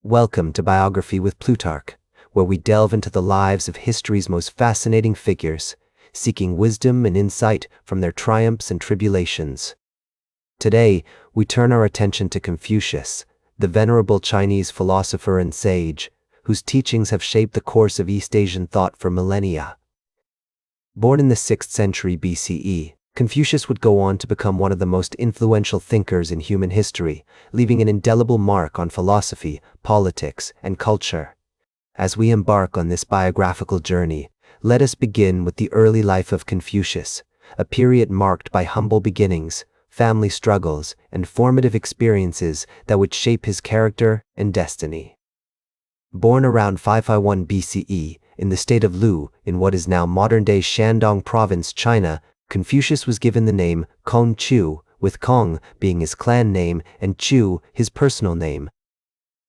Welcome to Biography with Plutarch, where we delve into the lives of history's most fascinating figures, seeking wisdom and insight from their triumphs and tribulations. Today, we turn our attention to Confucius, the venerable Chinese philosopher and sage, whose teachings have shaped the course of East Asian thought for millennia. Born in the 6th century BCE, Confucius would go on to become one of the most influential thinkers in human history, leaving an indelible mark on philosophy, politics, and culture. As we embark on this biographical journey, let us begin with the early life of Confucius, a period marked by humble beginnings, family struggles, and formative experiences that would shape his character and destiny. Born around 551 BCE in the state of Lu, in what is now modern-day Shandong Province, China, Confucius was given the name Confucius, with Kong being his clan name and Chu his personal name.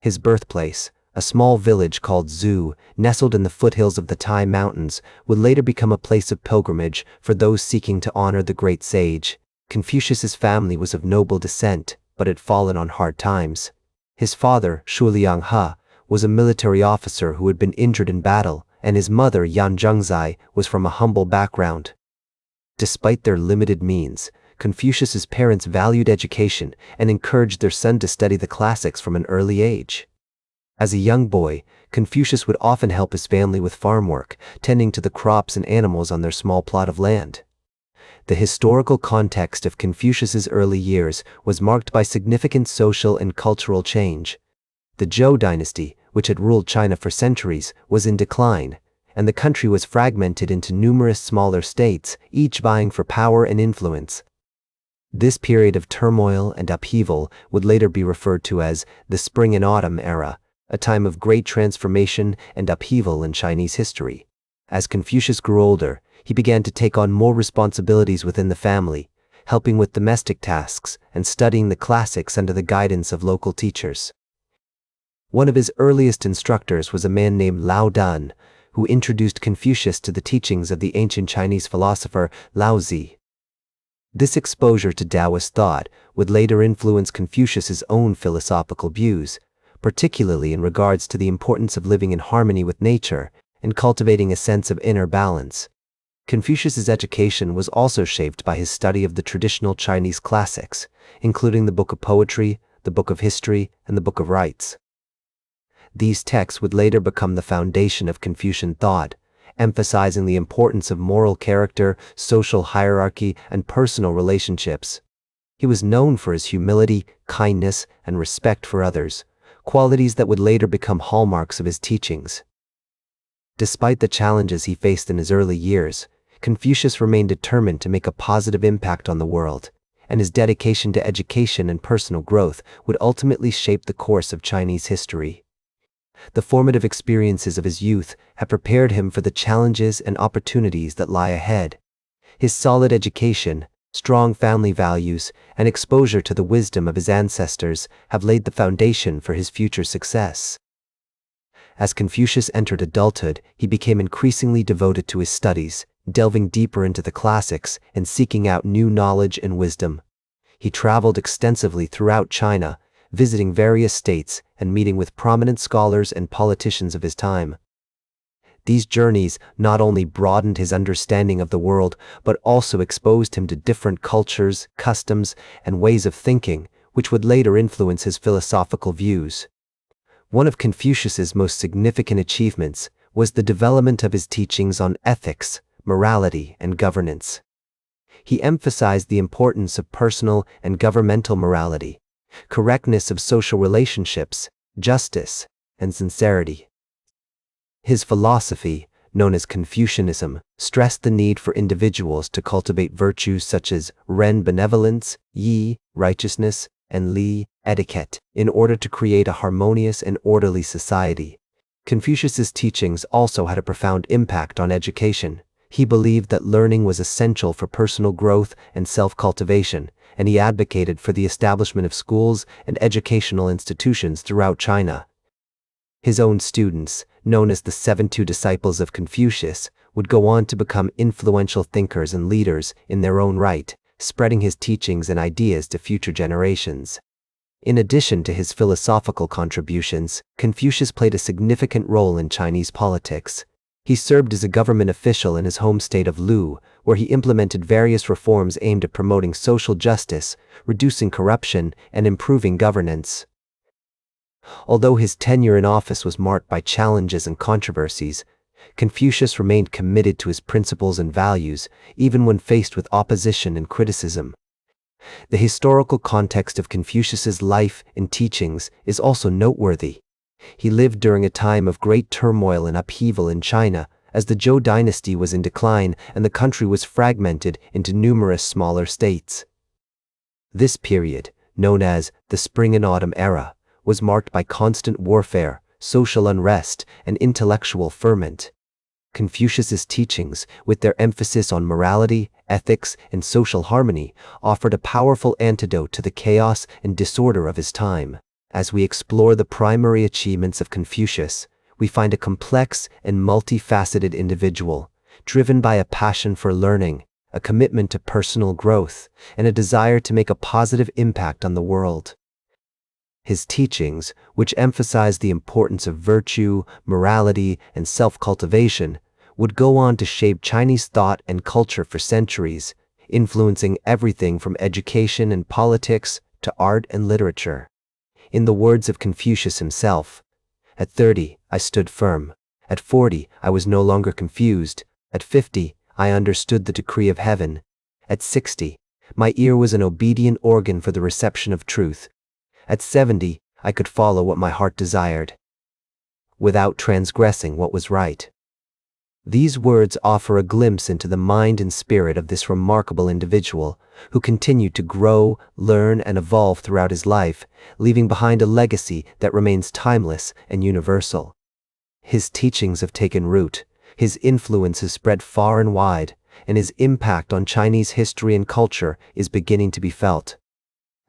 His birthplace, a small village called Zhu, nestled in the foothills of the Tai Mountains, would later become a place of pilgrimage for those seeking to honor the great sage. Confucius's family was of noble descent, but had fallen on hard times. His father, Shuliang He, was a military officer who had been injured in battle, and his mother, Yan Zhengzai, was from a humble background. Despite their limited means, Confucius's parents valued education and encouraged their son to study the classics from an early age. As a young boy, Confucius would often help his family with farm work, tending to the crops and animals on their small plot of land. The historical context of Confucius's early years was marked by significant social and cultural change. The Zhou dynasty, which had ruled China for centuries, was in decline, and the country was fragmented into numerous smaller states, each vying for power and influence. This period of turmoil and upheaval would later be referred to as the Spring and Autumn era, a time of great transformation and upheaval in Chinese history. As Confucius grew older, he began to take on more responsibilities within the family, helping with domestic tasks and studying the classics under the guidance of local teachers. One of his earliest instructors was a man named Lao Dun, who introduced Confucius to the teachings of the ancient Chinese philosopher Laozi. This exposure to Taoist thought would later influence Confucius's own philosophical views, particularly in regards to the importance of living in harmony with nature and cultivating a sense of inner balance. Confucius's education was also shaped by his study of the traditional Chinese classics, including the Book of Poetry, the Book of History, and the Book of Rites. These texts would later become the foundation of Confucian thought, emphasizing the importance of moral character, social hierarchy, and personal relationships. He was known for his humility, kindness, and respect for others, qualities that would later become hallmarks of his teachings. Despite the challenges he faced in his early years, Confucius remained determined to make a positive impact on the world, and his dedication to education and personal growth would ultimately shape the course of Chinese history. The formative experiences of his youth have prepared him for the challenges and opportunities that lie ahead. His solid education, strong family values, and exposure to the wisdom of his ancestors have laid the foundation for his future success. As Confucius entered adulthood, he became increasingly devoted to his studies, delving deeper into the classics and seeking out new knowledge and wisdom. He traveled extensively throughout China, visiting various states and meeting with prominent scholars and politicians of his time. These journeys not only broadened his understanding of the world, but also exposed him to different cultures, customs, and ways of thinking, which would later influence his philosophical views. One of Confucius's most significant achievements was the development of his teachings on ethics, morality, and governance. He emphasized the importance of personal and governmental morality, correctness of social relationships, justice, and sincerity. His philosophy, known as Confucianism, stressed the need for individuals to cultivate virtues such as ren benevolence, yi righteousness, and li etiquette, in order to create a harmonious and orderly society. Confucius's teachings also had a profound impact on education. He believed that learning was essential for personal growth and self-cultivation, and he advocated for the establishment of schools and educational institutions throughout China. His own students, known as the 72 disciples of Confucius, would go on to become influential thinkers and leaders in their own right, spreading his teachings and ideas to future generations. In addition to his philosophical contributions, Confucius played a significant role in Chinese politics. He served as a government official in his home state of Lu, where he implemented various reforms aimed at promoting social justice, reducing corruption, and improving governance. Although his tenure in office was marked by challenges and controversies, Confucius remained committed to his principles and values, even when faced with opposition and criticism. The historical context of Confucius's life and teachings is also noteworthy. He lived during a time of great turmoil and upheaval in China, as the Zhou dynasty was in decline and the country was fragmented into numerous smaller states. This period, known as the Spring and Autumn Era, was marked by constant warfare, social unrest, and intellectual ferment. Confucius's teachings, with their emphasis on morality, ethics, and social harmony, offered a powerful antidote to the chaos and disorder of his time. As we explore the primary achievements of Confucius, we find a complex and multifaceted individual, driven by a passion for learning, a commitment to personal growth, and a desire to make a positive impact on the world. His teachings, which emphasized the importance of virtue, morality, and self-cultivation, would go on to shape Chinese thought and culture for centuries, influencing everything from education and politics to art and literature. In the words of Confucius himself, "At 30, I stood firm. At 40, I was no longer confused. At 50, I understood the decree of heaven. At 60, my ear was an obedient organ for the reception of truth. At 70, I could follow what my heart desired, without transgressing what was right." These words offer a glimpse into the mind and spirit of this remarkable individual, who continued to grow, learn, and evolve throughout his life, leaving behind a legacy that remains timeless and universal. His teachings have taken root, his influence has spread far and wide, and his impact on Chinese history and culture is beginning to be felt.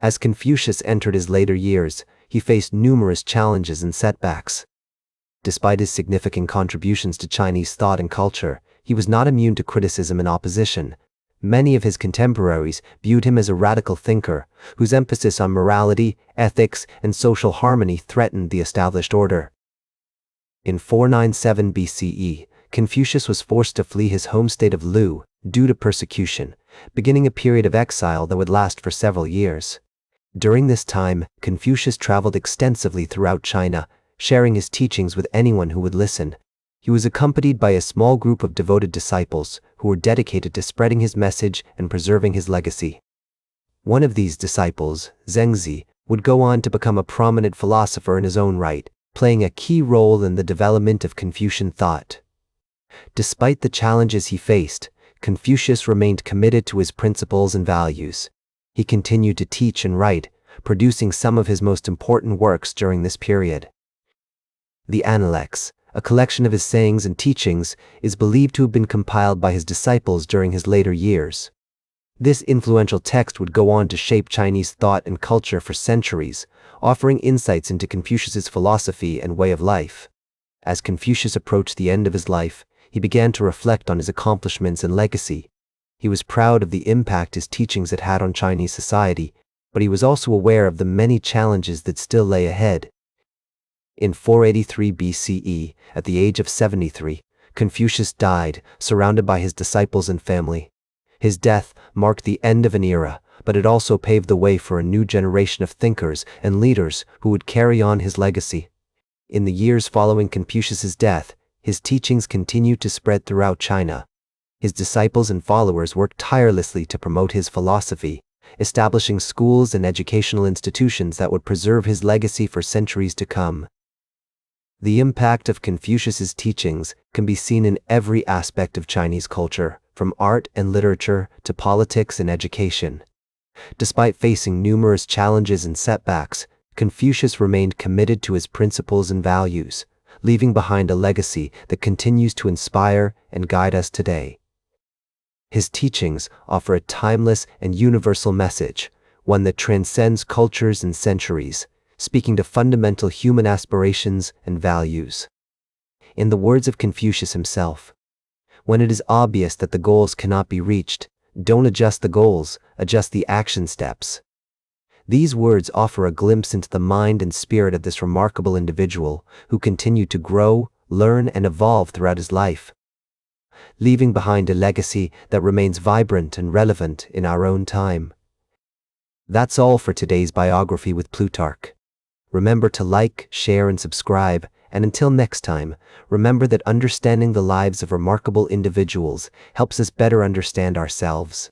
As Confucius entered his later years, he faced numerous challenges and setbacks. Despite his significant contributions to Chinese thought and culture, he was not immune to criticism and opposition. Many of his contemporaries viewed him as a radical thinker, whose emphasis on morality, ethics, and social harmony threatened the established order. In 497 BCE, Confucius was forced to flee his home state of Lu due to persecution, beginning a period of exile that would last for several years. During this time, Confucius traveled extensively throughout China, sharing his teachings with anyone who would listen. He was accompanied by a small group of devoted disciples who were dedicated to spreading his message and preserving his legacy. One of these disciples, Zhengzi, would go on to become a prominent philosopher in his own right, playing a key role in the development of Confucian thought. Despite the challenges he faced, Confucius remained committed to his principles and values. He continued to teach and write, producing some of his most important works during this period. The Analects, a collection of his sayings and teachings, is believed to have been compiled by his disciples during his later years. This influential text would go on to shape Chinese thought and culture for centuries, offering insights into Confucius's philosophy and way of life. As Confucius approached the end of his life, he began to reflect on his accomplishments and legacy. He was proud of the impact his teachings had had on Chinese society, but he was also aware of the many challenges that still lay ahead. In 483 BCE, at the age of 73, Confucius died, surrounded by his disciples and family. His death marked the end of an era, but it also paved the way for a new generation of thinkers and leaders who would carry on his legacy. In the years following Confucius's death, his teachings continued to spread throughout China. His disciples and followers worked tirelessly to promote his philosophy, establishing schools and educational institutions that would preserve his legacy for centuries to come. The impact of Confucius's teachings can be seen in every aspect of Chinese culture, from art and literature to politics and education. Despite facing numerous challenges and setbacks, Confucius remained committed to his principles and values, leaving behind a legacy that continues to inspire and guide us today. His teachings offer a timeless and universal message, one that transcends cultures and centuries, speaking to fundamental human aspirations and values. In the words of Confucius himself, "When it is obvious that the goals cannot be reached, don't adjust the goals, adjust the action steps." These words offer a glimpse into the mind and spirit of this remarkable individual who continued to grow, learn, and evolve throughout his life, leaving behind a legacy that remains vibrant and relevant in our own time. That's all for today's biography with Plutarch. Remember to like, share, and subscribe, and until next time, remember that understanding the lives of remarkable individuals helps us better understand ourselves.